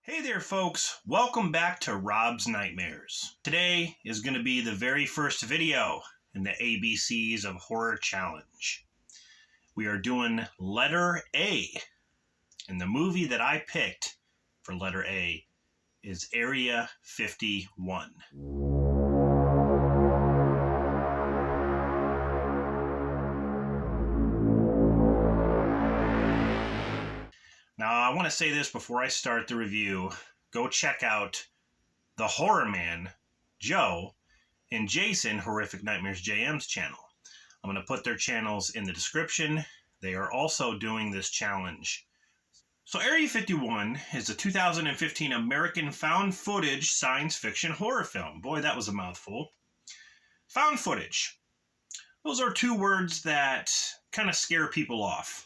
Hey there folks, welcome back to Rob's Nightmares. Today is going to be the very first video in the ABCs of Horror Challenge. We are doing letter A, and the movie that I picked for letter A is Area 51. Now, I want to say this before I start the review. Go check out the Horror Man, Joe, and Jason, Horrific Nightmares JM's channel. I'm going to put their channels in the description. They are also doing this challenge. So Area 51 is a 2015 American found footage science fiction horror film. Boy, that was a mouthful. Found footage. Those are two words that kind of scare people off.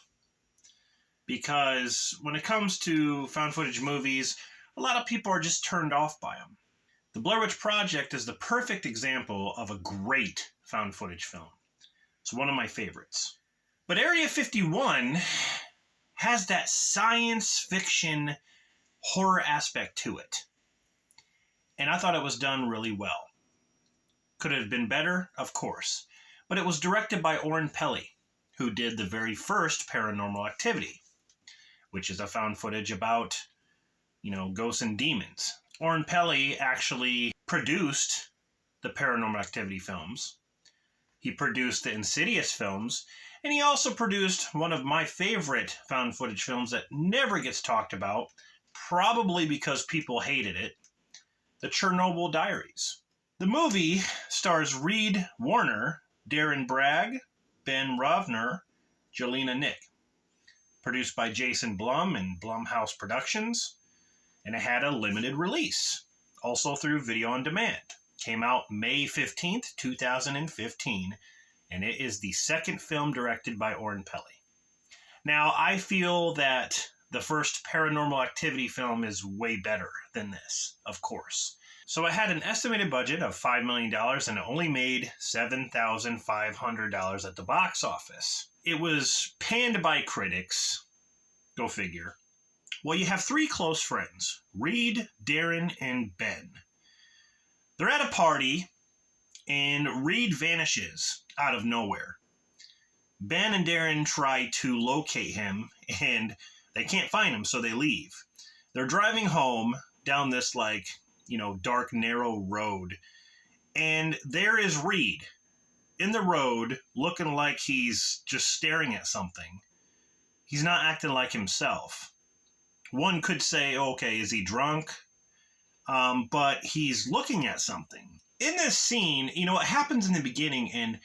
Because when it comes to found footage movies, a lot of people are just turned off by them. The Blair Witch Project is the perfect example of a great found footage film. It's one of my favorites. But Area 51 has that science fiction horror aspect to it. And I thought it was done really well. Could it have been better? Of course. But it was directed by Oren Peli, who did the very first Paranormal Activity, which is a found footage about, ghosts and demons. Oren Peli actually produced the Paranormal Activity films. He produced the Insidious films, and he also produced one of my favorite found footage films that never gets talked about, probably because people hated it, the Chernobyl Diaries. The movie stars Reed Warner, Darren Bragg, Ben Rovner, Jelena Nick. Produced by Jason Blum and Blumhouse Productions, and it had a limited release, also through video on demand. Came out May 15th, 2015, and it is the second film directed by Oren Peli. Now, I feel that the first Paranormal Activity film is way better than this, of course. So it had an estimated budget of $5 million, and it only made $7,500 at the box office. It was panned by critics. Go figure. Well, you have three close friends, Reed, Darren, and Ben. They're at a party, and Reed vanishes out of nowhere. Ben and Darren try to locate him, and they can't find him, so they leave. They're driving home down this, dark, narrow road, and there is Reed in the road, looking like he's just staring at something. He's not acting like himself. One could say, okay, is he drunk? But he's looking at something. In this scene, it happens in the beginning, and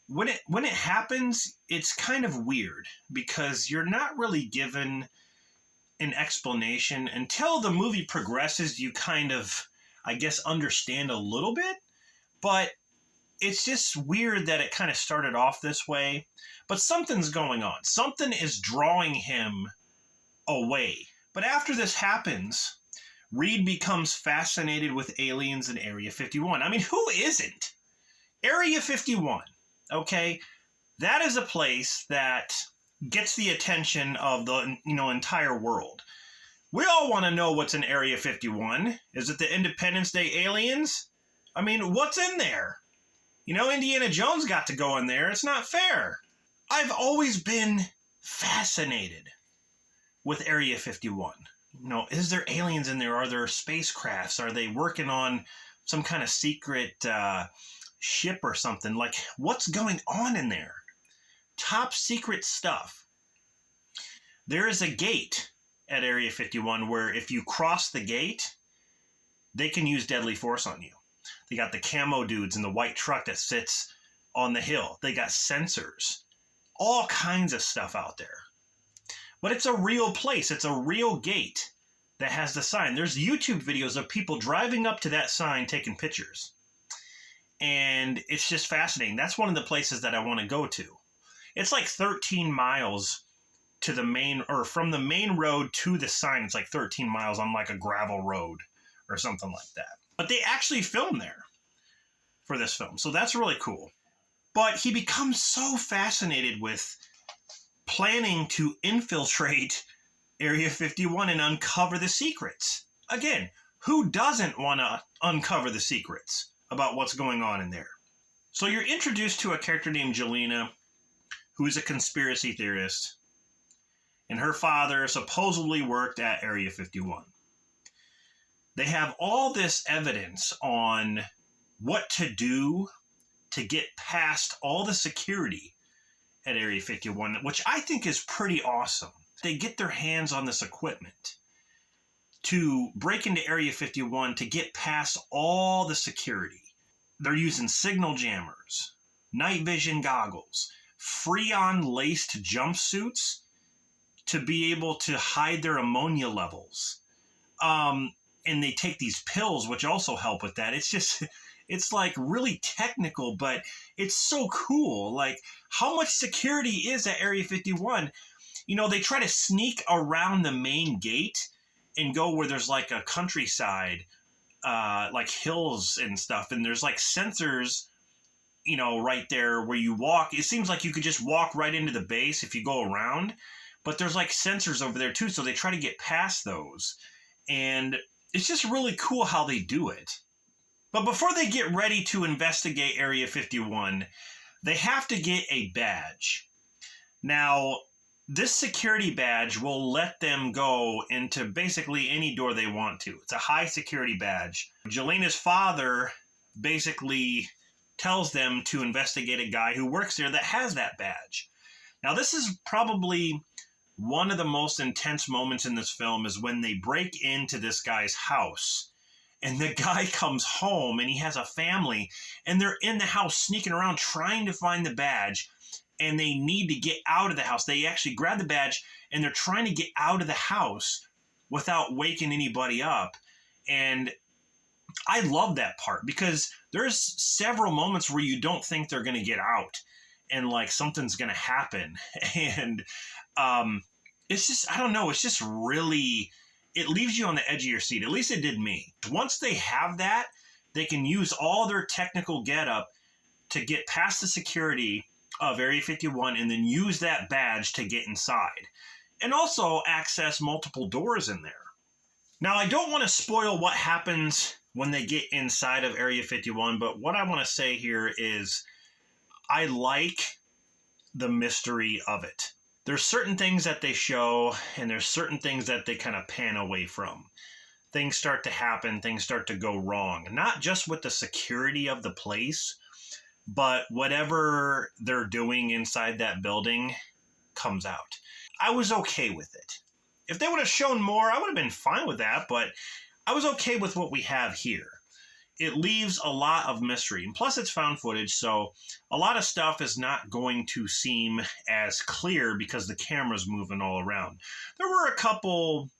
when it happens, it's kind of weird because you're not really given an explanation until the movie progresses. You kind of, understand a little bit, but it's just weird that it kind of started off this way, but something's going on. Something is drawing him away. But after this happens, Reed becomes fascinated with aliens in Area 51. I mean, who isn't? Area 51, okay? That is a place that gets the attention of the, entire world. We all want to know what's in Area 51. Is it the Independence Day aliens? I mean, what's in there? Indiana Jones got to go in there. It's not fair. I've always been fascinated with Area 51. Is there aliens in there? Are there spacecrafts? Are they working on some kind of secret ship or something? What's going on in there? Top secret stuff. There is a gate at Area 51 where if you cross the gate, they can use deadly force on you. They got the camo dudes in the white truck that sits on the hill. They got sensors. All kinds of stuff out there. But it's a real place. It's a real gate that has the sign. There's YouTube videos of people driving up to that sign taking pictures. And it's just fascinating. That's one of the places that I want to go to. It's like 13 miles to the main, or from the main road to the sign. It's like 13 miles on like a gravel road or something like that. But they actually filmed there for this film. So that's really cool. But he becomes so fascinated with planning to infiltrate Area 51 and uncover the secrets. again, who doesn't want to uncover the secrets about what's going on in there? So you're introduced to a character named Jelena, who is a conspiracy theorist, and her father supposedly worked at Area 51. They have all this evidence on what to do to get past all the security at Area 51, which I think is pretty awesome. They get their hands on this equipment to break into Area 51 to get past all the security. They're using signal jammers, night vision goggles, Freon-laced jumpsuits to be able to hide their ammonia levels. And they take these pills, which also help with that. It's just, it's like really technical, but it's so cool. Like, how much security is at Area 51? You know, they try to sneak around the main gate and go where there's like a countryside, like hills and stuff. And there's like sensors, you know, right there where you walk. It seems like you could just walk right into the base if you go around. But there's like sensors over there too. So they try to get past those. And it's just really cool how they do it. But before they get ready to investigate Area 51, they have to get a badge. Now, this security badge will let them go into basically any door they want to. It's a high security badge. Jelena's father basically tells them to investigate a guy who works there that has that badge. Now, this is probably one of the most intense moments in this film is when they break into this guy's house. And the guy comes home and he has a family and they're in the house sneaking around trying to find the badge, and they need to get out of the house. They actually grab the badge and they're trying to get out of the house without waking anybody up. And I love that part because there's several moments where you don't think they're going to get out and like something's going to happen. And it's just, I don't know, it's just really, it leaves you on the edge of your seat. At least it did me. Once they have that, they can use all their technical getup to get past the security of Area 51 and then use that badge to get inside. And also access multiple doors in there. Now, I don't want to spoil what happens when they get inside of Area 51, but what I want to say here is I like the mystery of it. There's certain things that they show, and there's certain things that they kind of pan away from. Things start to happen, things start to go wrong. Not just with the security of the place, but whatever they're doing inside that building comes out. I was okay with it. If they would have shown more, I would have been fine with that, but I was okay with what we have here. It leaves a lot of mystery, and plus it's found footage, so a lot of stuff is not going to seem as clear because the camera's moving all around. There were a couple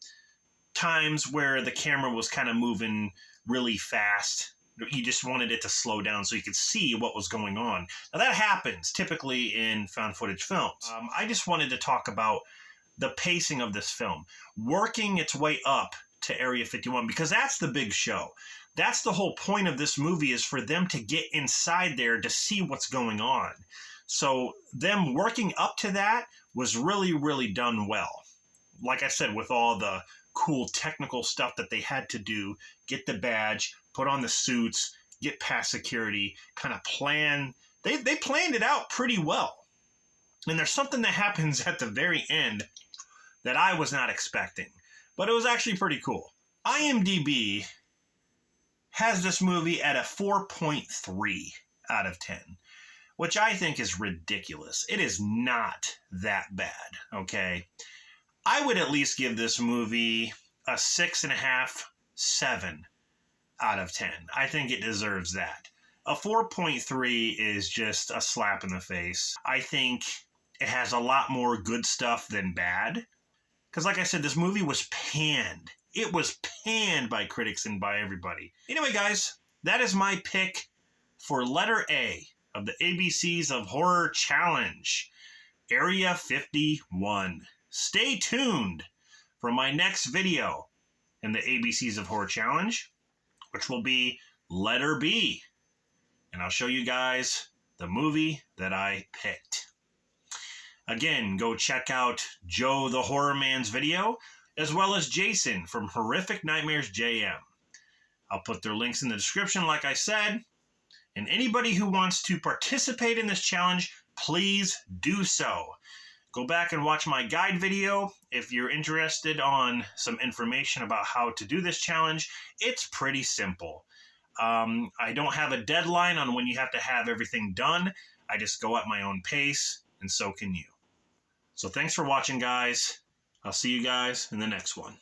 times where the camera was kind of moving really fast. You just wanted it to slow down so you could see what was going on. Now that happens typically in found footage films. I just wanted to talk about the pacing of this film, working its way up to Area 51, because that's the big show. That's the whole point of this movie, is for them to get inside there to see what's going on. So them working up to that was really, really done well. Like I said, with all the cool technical stuff that they had to do, get the badge, put on the suits, get past security, kind of plan. They planned it out pretty well. And there's something that happens at the very end that I was not expecting, but it was actually pretty cool. IMDb has this movie at a 4.3 out of 10, which I think is ridiculous. It is not that bad, okay? I would at least give this movie a 6.5, 7 out of 10. I think it deserves that. A 4.3 is just a slap in the face. I think it has a lot more good stuff than bad. Because like I said, this movie was panned. It was panned by critics and by everybody. Anyway, guys, that is my pick for letter A of the ABCs of Horror Challenge, Area 51. Stay tuned for my next video in the ABCs of Horror Challenge, which will be letter B. And I'll show you guys the movie that I picked. Again, go check out Joe the Horror Man's video. as well as Jason from Horrific Nightmares JM. I'll put their links in the description, like I said. And anybody who wants to participate in this challenge, please do so. Go back and watch my guide video if you're interested on some information about how to do this challenge. It's pretty simple. I don't have a deadline on when you have to have everything done. I just go at my own pace, and so can you. So thanks for watching, guys. I'll see you guys in the next one.